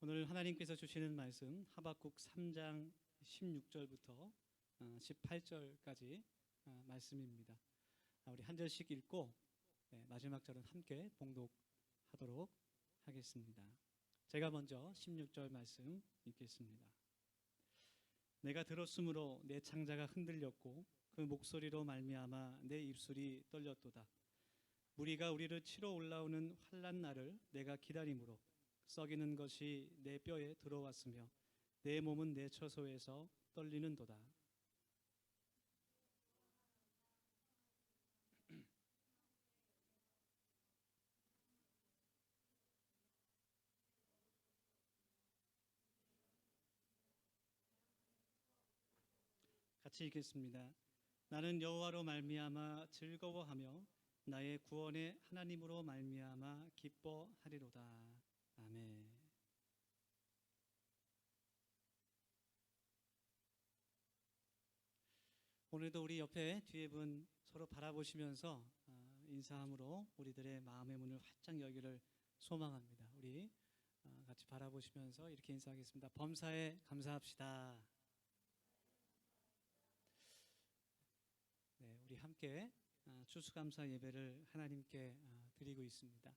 오늘 하나님께서 주시는 말씀 하박국 3장 16절부터 18절까지 말씀입니다. 우리 한 절씩 읽고 마지막 절은 함께 봉독하도록 하겠습니다. 제가 먼저 16절 말씀 읽겠습니다. 내가 들었으므로 내 창자가 흔들렸고 그 목소리로 말미암아 내 입술이 떨렸도다. 무리가 우리를 치러 올라오는 환난 날을 내가 기다림으로 썩이는 것이 내 뼈에 들어왔으며 내 몸은 내 처소에서 떨리는도다. 같이 읽겠습니다. 나는 여호와로 말미암아 즐거워하며 나의 구원의 하나님으로 말미암아 기뻐하리로다. 아멘. 오늘도 우리 옆에 뒤에 분 서로 바라보시면서 인사함으로 우리들의 마음의 문을 활짝 열기를 소망합니다. 우리 같이 바라보시면서 이렇게 인사하겠습니다. 범사에 감사합시다. 네, 우리 함께 추수감사 예배를 하나님께 드리고 있습니다.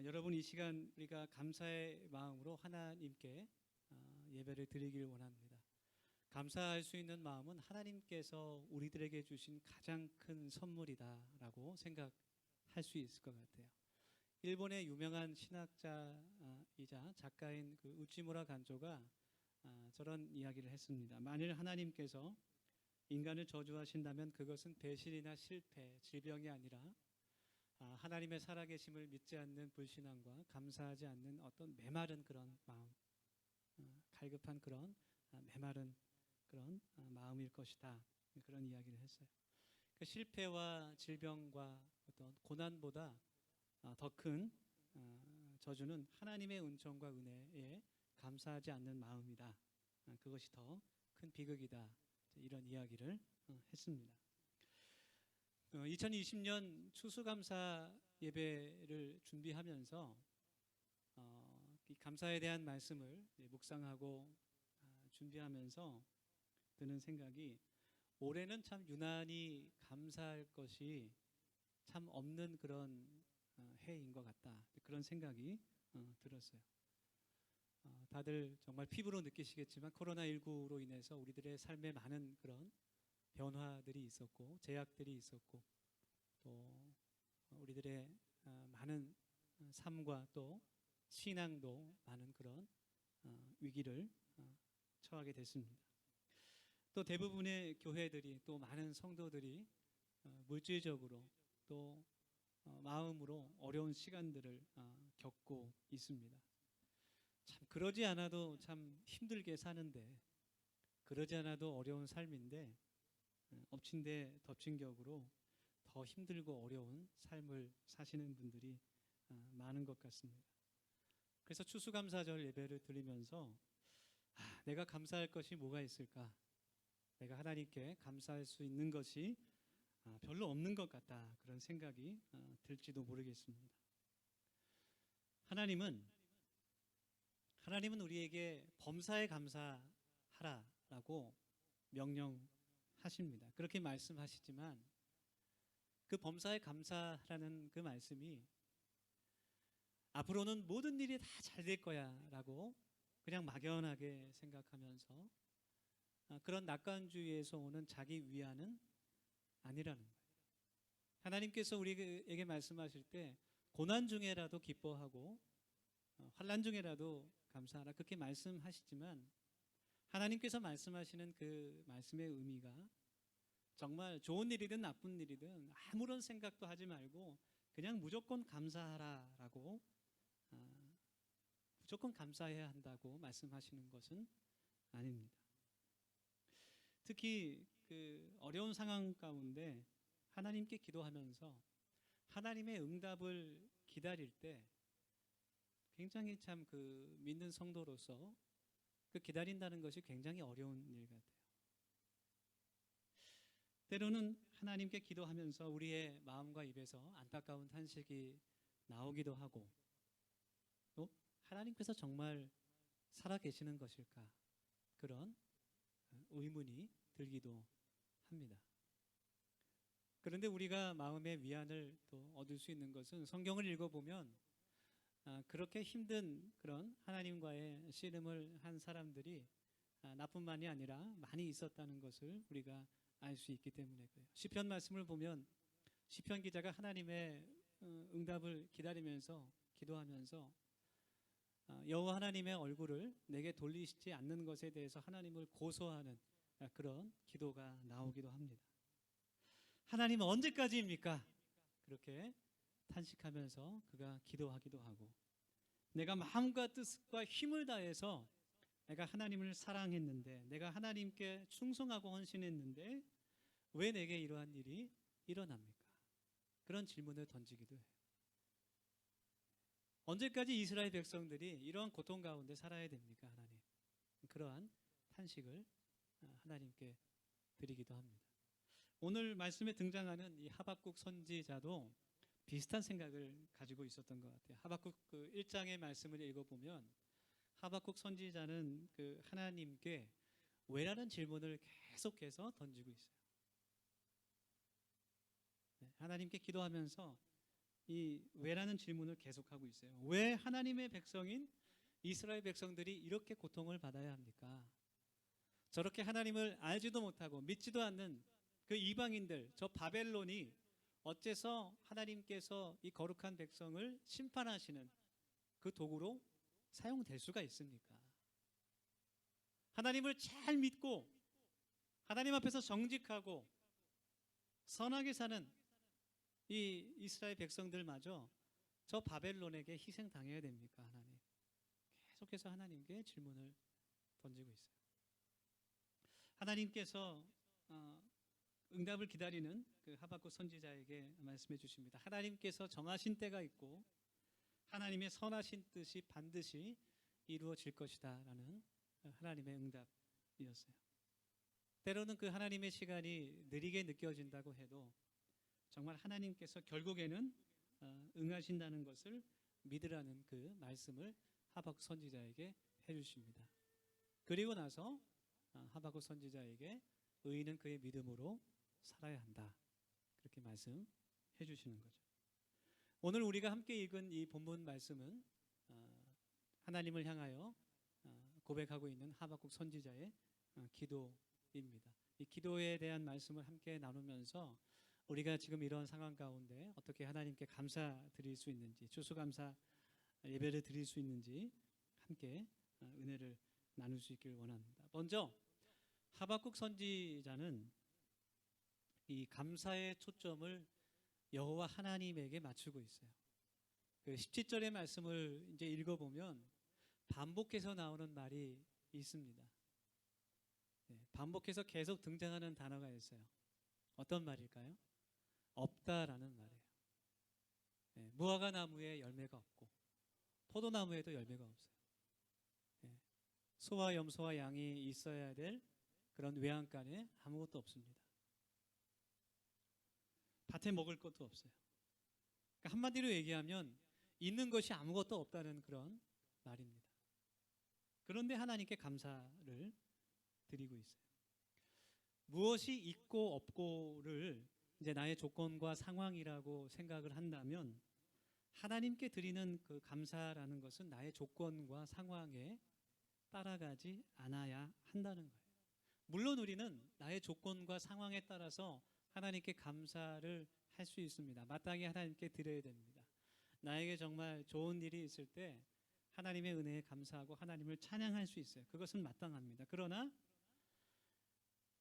여러분, 이 시간 우리가 감사의 마음으로 하나님께 예배를 드리길 원합니다. 감사할 수 있는 마음은 하나님께서 우리들에게 주신 가장 큰 선물이다라고 생각할 수 있을 것 같아요. 일본의 유명한 신학자이자 작가인 그 우치무라 간조가 저런 이야기를 했습니다. 만일 하나님께서 인간을 저주하신다면 그것은 배신이나 실패, 질병이 아니라 하나님의 살아계심을 믿지 않는 불신앙과 감사하지 않는 어떤 메마른 그런 마음, 갈급한 그런 메마른 그런 마음일 것이다. 그런 이야기를 했어요. 그 실패와 질병과 어떤 고난보다 더 큰 저주는 하나님의 은총과 은혜에 감사하지 않는 마음이다. 그것이 더 큰 비극이다. 이런 이야기를 했습니다. 2020년 추수감사 예배를 준비하면서 이 감사에 대한 말씀을 묵상하고 준비하면서 드는 생각이, 올해는 참 유난히 감사할 것이 참 없는 그런 해인 것 같다. 그런 생각이 들었어요. 다들 정말 피부로 느끼시겠지만 코로나19로 인해서 우리들의 삶에 많은 그런 변화들이 있었고 제약들이 있었고 또 우리들의 많은 삶과 또 신앙도 많은 그런 위기를 처하게 됐습니다. 또 대부분의 교회들이 또 많은 성도들이 물질적으로 또 마음으로 어려운 시간들을 겪고 있습니다. 참 그러지 않아도 참 힘들게 사는데, 그러지 않아도 어려운 삶인데 엎친 데 덮친 격으로 더 힘들고 어려운 삶을 사시는 분들이 많은 것 같습니다. 그래서 추수감사절 예배를 드리면서 내가 감사할 것이 뭐가 있을까? 내가 하나님께 감사할 수 있는 것이 별로 없는 것 같다. 그런 생각이 들지도 모르겠습니다. 하나님은 우리에게 범사에 감사하라라고 명령하십니다. 그렇게 말씀하시지만 그 범사에 감사하라는 그 말씀이 앞으로는 모든 일이 다 잘 될 거야 라고 그냥 막연하게 생각하면서 그런 낙관주의에서 오는 자기 위안은 아니라는 거예요. 하나님께서 우리에게 말씀하실 때 고난 중에라도 기뻐하고 환난 중에라도 감사하라, 그렇게 말씀하시지만 하나님께서 말씀하시는 그 말씀의 의미가 정말 좋은 일이든 나쁜 일이든 아무런 생각도 하지 말고 그냥 무조건 감사하라라고, 무조건 감사해야 한다고 말씀하시는 것은 아닙니다. 특히 그 어려운 상황 가운데 하나님께 기도하면서 하나님의 응답을 기다릴 때 굉장히 참 그 믿는 성도로서 그 기다린다는 것이 굉장히 어려운 일 같아요. 때로는 하나님께 기도하면서 우리의 마음과 입에서 안타까운 탄식이 나오기도 하고, 또 하나님께서 정말 살아 계시는 것일까? 그런 의문이 들기도 합니다. 그런데 우리가 마음의 위안을 또 얻을 수 있는 것은 성경을 읽어보면 그렇게 힘든 그런 하나님과의 씨름을 한 사람들이 나뿐만이 아니라 많이 있었다는 것을 우리가 알 수 있기 때문에 그래요. 시편 말씀을 보면 시편 기자가 하나님의 응답을 기다리면서 기도하면서 여호와 하나님의 얼굴을 내게 돌리시지 않는 것에 대해서 하나님을 고소하는 그런 기도가 나오기도 합니다. 하나님은 언제까지입니까? 그렇게 탄식하면서 그가 기도하기도 하고, 내가 마음과 뜻과 힘을 다해서 내가 하나님을 사랑했는데, 내가 하나님께 충성하고 헌신했는데 왜 내게 이러한 일이 일어납니까? 그런 질문을 던지기도 해요. 언제까지 이스라엘 백성들이 이러한 고통 가운데 살아야 됩니까, 하나님? 그러한 탄식을 하나님께 드리기도 합니다. 오늘 말씀에 등장하는 이 하박국 선지자도 비슷한 생각을 가지고 있었던 것 같아요. 하박국 그 1장의 말씀을 읽어보면 하박국 선지자는 그 하나님께 왜라는 질문을 계속해서 던지고 있어요. 하나님께 기도하면서 이 왜라는 질문을 계속하고 있어요. 왜 하나님의 백성인 이스라엘 백성들이 이렇게 고통을 받아야 합니까? 저렇게 하나님을 알지도 못하고 믿지도 않는 그 이방인들, 저 바벨론이 어째서 하나님께서 이 거룩한 백성을 심판하시는 그 도구로 사용될 수가 있습니까? 하나님을 잘 믿고 하나님 앞에서 정직하고 선하게 사는 이 이스라엘 백성들마저 저 바벨론에게 희생당해야 됩니까, 하나님? 계속해서 하나님께 질문을 던지고 있어요. 하나님께서 응답을 기다리는 그 하박국 선지자에게 말씀해 주십니다. 하나님께서 정하신 때가 있고 하나님의 선하신 뜻이 반드시 이루어질 것이다 라는 하나님의 응답이었어요. 때로는 그 하나님의 시간이 느리게 느껴진다고 해도 정말 하나님께서 결국에는 응하신다는 것을 믿으라는 그 말씀을 하박국 선지자에게 해주십니다. 그리고 나서 하박국 선지자에게 의인은 그의 믿음으로 살아야 한다, 그렇게 말씀해 주시는 거죠. 오늘 우리가 함께 읽은 이 본문 말씀은 하나님을 향하여 고백하고 있는 하박국 선지자의 기도입니다. 이 기도에 대한 말씀을 함께 나누면서 우리가 지금 이런 상황 가운데 어떻게 하나님께 감사드릴 수 있는지, 추수감사 예배를 드릴 수 있는지 함께 은혜를 나눌 수 있기를 원합니다. 먼저 하박국 선지자는 이 감사의 초점을 여호와 하나님에게 맞추고 있어요. 그 17절의 말씀을 이제 읽어보면 반복해서 나오는 말이 있습니다. 반복해서 계속 등장하는 단어가 있어요. 어떤 말일까요? 없다라는 말이에요. 무화과 나무에 열매가 없고 포도나무에도 열매가 없어요. 소와 염소와 양이 있어야 될 그런 외양간에 아무것도 없습니다. 밭에 먹을 것도 없어요. 그러니까 한마디로 얘기하면 있는 것이 아무것도 없다는 그런 말입니다. 그런데 하나님께 감사를 드리고 있어요. 무엇이 있고 없고를 이제 나의 조건과 상황이라고 생각을 한다면 하나님께 드리는 그 감사라는 것은 나의 조건과 상황에 따라가지 않아야 한다는 거예요. 물론 우리는 나의 조건과 상황에 따라서 하나님께 감사를 할 수 있습니다. 마땅히 하나님께 드려야 됩니다. 나에게 정말 좋은 일이 있을 때 하나님의 은혜에 감사하고 하나님을 찬양할 수 있어요. 그것은 마땅합니다. 그러나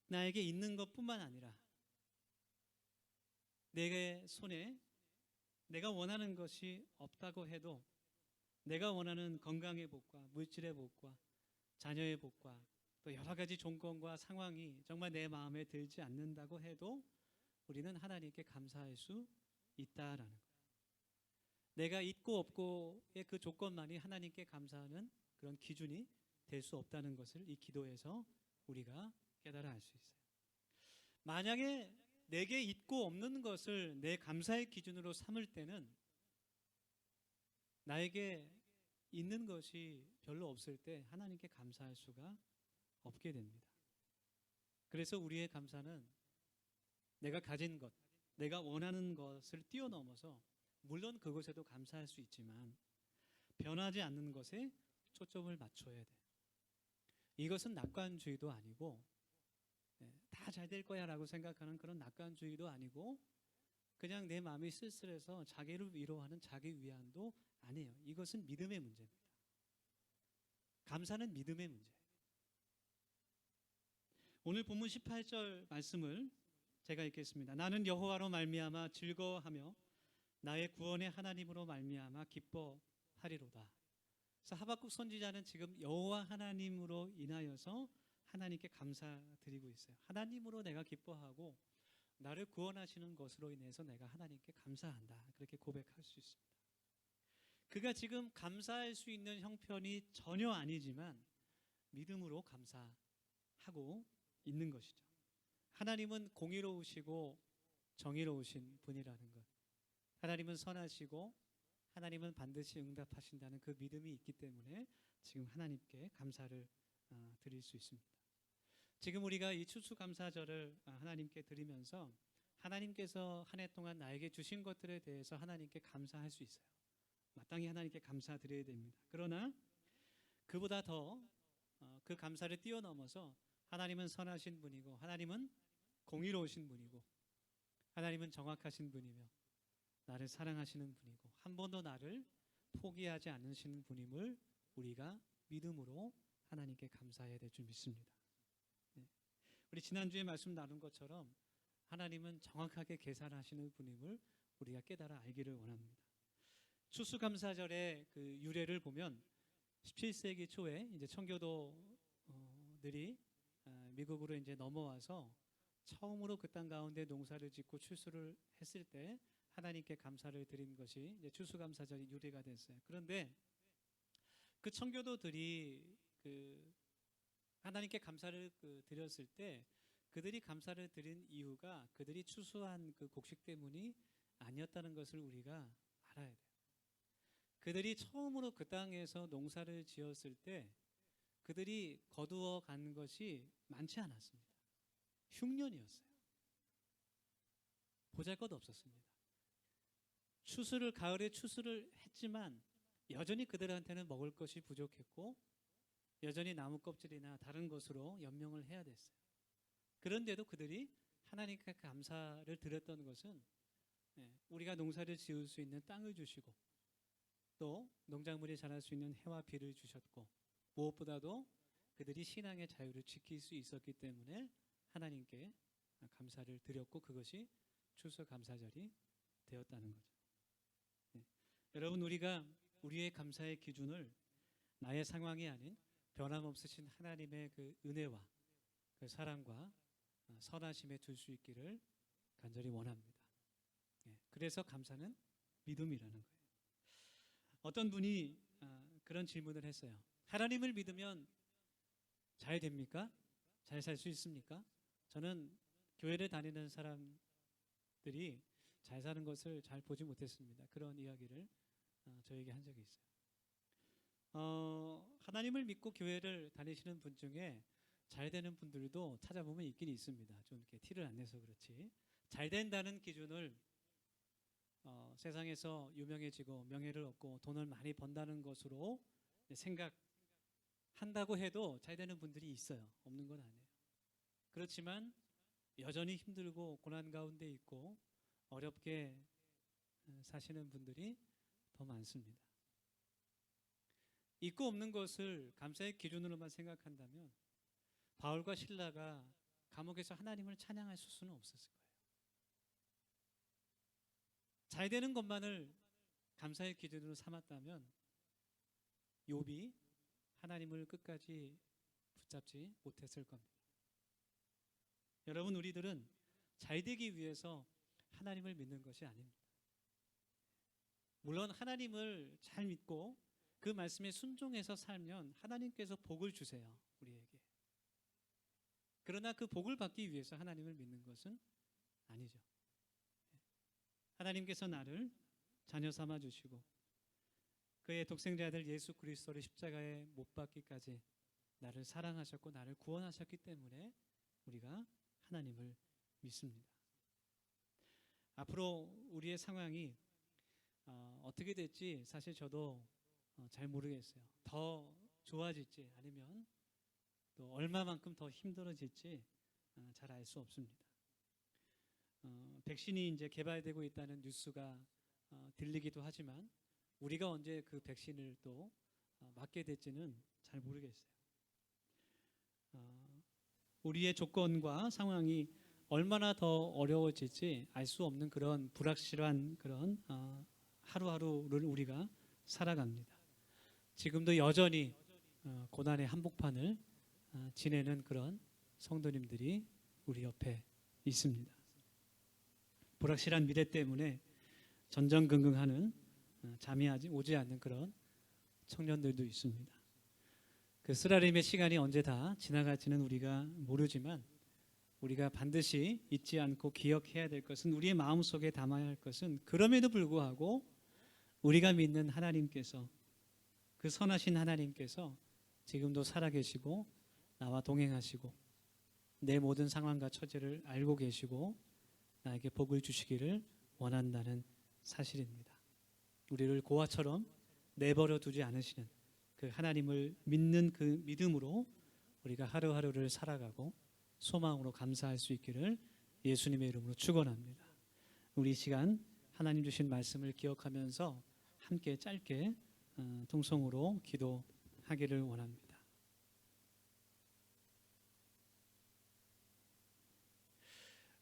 나에게 있는 것뿐만 아니라 내 손에 내가 원하는 것이 없다고 해도 내가 원하는 건강의 복과 물질의 복과 자녀의 복과 또 여러 가지 조건과 상황이 정말 내 마음에 들지 않는다고 해도 우리는 하나님께 감사할 수 있다라는 거예요. 내가 있고 없고의 그 조건만이 하나님께 감사하는 그런 기준이 될 수 없다는 것을 이 기도에서 우리가 깨달아 알 수 있어요. 만약에 내게 있고 없는 것을 내 감사의 기준으로 삼을 때는 나에게 있는 것이 별로 없을 때 하나님께 감사할 수가 없게 됩니다. 그래서 우리의 감사는 내가 가진 것, 내가 원하는 것을 뛰어넘어서 물론 그것에도 감사할 수 있지만 변하지 않는 것에 초점을 맞춰야 돼요. 이것은 낙관주의도 아니고 다 잘 될 거야 라고 생각하는 그런 낙관주의도 아니고 그냥 내 마음이 쓸쓸해서 자기를 위로하는 자기 위안도 아니에요. 이것은 믿음의 문제입니다. 감사는 믿음의 문제예요. 오늘 본문 18절 말씀을 제가 읽겠습니다. 나는 여호와로 말미암아 즐거워하며 나의 구원의 하나님으로 말미암아 기뻐하리로다. 그래서 하박국 선지자는 지금 여호와 하나님으로 인하여서 하나님께 감사드리고 있어요. 하나님으로 내가 기뻐하고 나를 구원하시는 것으로 인해서 내가 하나님께 감사한다. 그렇게 고백할 수 있습니다. 그가 지금 감사할 수 있는 형편이 전혀 아니지만 믿음으로 감사하고 있는 것이죠. 하나님은 공의로우시고 정의로우신 분이라는 것. 하나님은 선하시고 하나님은 반드시 응답하신다는 그 믿음이 있기 때문에 지금 하나님께 감사를 드릴 수 있습니다. 지금 우리가 이 추수감사절을 하나님께 드리면서 하나님께서 한 해 동안 나에게 주신 것들에 대해서 하나님께 감사할 수 있어요. 마땅히 하나님께 감사드려야 됩니다. 그러나 그보다 더 그 감사를 뛰어넘어서 하나님은 선하신 분이고 하나님은 공의로우신 분이고 하나님은 정확하신 분이며 나를 사랑하시는 분이고 한 번도 나를 포기하지 않으시는 분임을 우리가 믿음으로 하나님께 감사해야 될 줄 믿습니다. 우리 지난주에 말씀 나눈 것처럼 하나님은 정확하게 계산하시는 분임을 우리가 깨달아 알기를 원합니다. 추수감사절의 그 유래를 보면 17세기 초에 이제 청교도들이 미국으로 이제 넘어와서 처음으로 그 땅 가운데 농사를 짓고 추수를 했을 때 하나님께 감사를 드린 것이 이제 추수감사절이 유래가 됐어요. 그런데 그 청교도들이 그 하나님께 감사를 드렸을 때 그들이 감사를 드린 이유가 그들이 추수한 그 곡식 때문이 아니었다는 것을 우리가 알아야 돼요. 그들이 처음으로 그 땅에서 농사를 지었을 때 그들이 거두어 간 것이 많지 않았습니다. 흉년이었어요. 보잘것없었습니다. 가을에 추수를 했지만 여전히 그들한테는 먹을 것이 부족했고 여전히 나무 껍질이나 다른 것으로 연명을 해야 됐어요. 그런데도 그들이 하나님께 감사를 드렸던 것은 우리가 농사를 지을 수 있는 땅을 주시고 또 농작물이 자랄 수 있는 해와 비를 주셨고 무엇보다도 그들이 신앙의 자유를 지킬 수 있었기 때문에 하나님께 감사를 드렸고 그것이 추수감사절이 되었다는 거죠. 여러분 우리가 우리의 감사의 기준을 나의 상황이 아닌 변함없으신 하나님의 그 은혜와 그 사랑과 선하심에 둘 수 있기를 간절히 원합니다. 그래서 감사는 믿음이라는 거예요. 어떤 분이 그런 질문을 했어요. 하나님을 믿으면 잘 됩니까? 잘 살 수 있습니까? 저는 교회를 다니는 사람들이 잘 사는 것을 잘 보지 못했습니다. 그런 이야기를 저에게 한 적이 있어요. 하나님을 믿고 교회를 다니시는 분 중에 잘 되는 분들도 찾아보면 있긴 있습니다. 좀 이렇게 티를 안 내서 그렇지. 잘 된다는 기준을 세상에서 유명해지고 명예를 얻고 돈을 많이 번다는 것으로 생각한다고 해도 잘 되는 분들이 있어요. 없는 건 아니에요. 그렇지만 여전히 힘들고 고난 가운데 있고 어렵게 사시는 분들이 더 많습니다. 있고 없는 것을 감사의 기준으로만 생각한다면 바울과 실라가 감옥에서 하나님을 찬양할 수는 없었을 거예요. 잘 되는 것만을 감사의 기준으로 삼았다면 욥이 하나님을 끝까지 붙잡지 못했을 겁니다. 여러분 우리들은 잘 되기 위해서 하나님을 믿는 것이 아닙니다. 물론 하나님을 잘 믿고 그 말씀에 순종해서 살면 하나님께서 복을 주세요. 우리에게. 그러나 그 복을 받기 위해서 하나님을 믿는 것은 아니죠. 하나님께서 나를 자녀 삼아 주시고 그의 독생자 아들 예수 그리스도를 십자가에 못 박기까지 나를 사랑하셨고 나를 구원하셨기 때문에 우리가 하나님을 믿습니다. 앞으로 우리의 상황이 어떻게 될지 사실 저도 잘 모르겠어요. 더 좋아질지 아니면 또 얼마만큼 더 힘들어질지 잘 알 수 없습니다. 백신이 이제 개발되고 있다는 뉴스가 들리기도 하지만 우리가 언제 그 백신을 또 맞게 될지는 잘 모르겠어요. 우리의 조건과 상황이 얼마나 더 어려워질지 알 수 없는 그런 불확실한 그런 하루하루를 우리가 살아갑니다. 지금도 여전히 고난의 한복판을 지내는 그런 성도님들이 우리 옆에 있습니다. 불확실한 미래 때문에 전전긍긍하는 잠이 오지 않는 그런 청년들도 있습니다. 그 쓰라림의 시간이 언제 다 지나갈지는 우리가 모르지만 우리가 반드시 잊지 않고 기억해야 될 것은, 우리의 마음속에 담아야 할 것은, 그럼에도 불구하고 우리가 믿는 하나님께서, 그 선하신 하나님께서 지금도 살아계시고 나와 동행하시고 내 모든 상황과 처지를 알고 계시고 나에게 복을 주시기를 원한다는 사실입니다. 우리를 고아처럼 내버려 두지 않으시는 그 하나님을 믿는 그 믿음으로 우리가 하루하루를 살아가고 소망으로 감사할 수 있기를 예수님의 이름으로 축원합니다. 우리 이 시간 하나님 주신 말씀을 기억하면서 함께 짧게 통성으로 기도하기를 원합니다.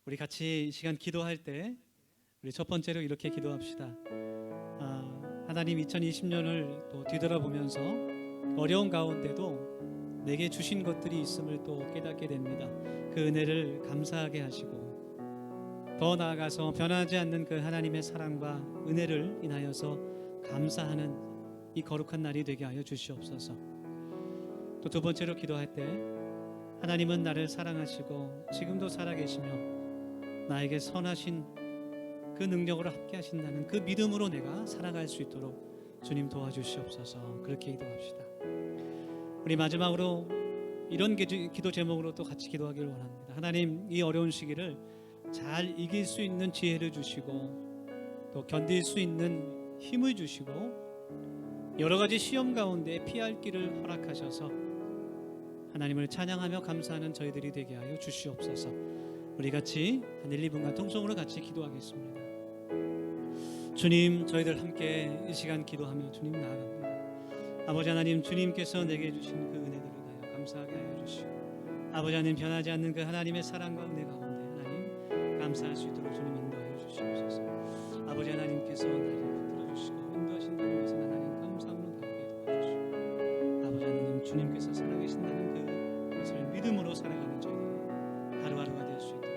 우리 같이 이 시간 기도할 때 우리 첫 번째로 이렇게 기도합시다. 하나님, 2020년을 또 뒤돌아보면서 어려운 가운데도 내게 주신 것들이 있음을 또 깨닫게 됩니다. 그 은혜를 감사하게 하시고 더 나아가서 변하지 않는 그 하나님의 사랑과 은혜를 인하여서 감사하는 이 거룩한 날이 되게 하여 주시옵소서. 또 두 번째로 기도할 때 하나님은 나를 사랑하시고 지금도 살아계시며 나에게 선하신 그 능력으로 함께 하신다는 그 믿음으로 내가 살아갈 수 있도록 주님 도와주시옵소서. 그렇게 기도합시다. 우리 마지막으로 이런 기도 제목으로 또 같이 기도하기를 원합니다. 하나님, 이 어려운 시기를 잘 이길 수 있는 지혜를 주시고 또 견딜 수 있는 힘을 주시고 여러 가지 시험 가운데 피할 길을 허락하셔서 하나님을 찬양하며 감사하는 저희들이 되게 하여 주시옵소서. 우리 같이 한 1, 2분간 통성으로 같이 기도하겠습니다. 주님, 저희들 함께 이 시간 기도하며 주님 나아갑니다. 아버지 하나님, 주님께서 내게 주신 그 은혜들을 다하여 감사하게 하여 주시고 아버지 하나님, 변하지 않는 그 하나님의 사랑과 은혜 가운데 하나님 감사할 수 있도록 주님 인도하여 주시옵소서. 아버지 하나님께서 나를 붙들어 주시고 인도하신다는 것은 하나님 감사함으로 다하게 도와주시고 아버지 하나님, 주님께서 살아계신다는 그것을 믿음으로 살아가는 저희 하루하루가 될 수 있도록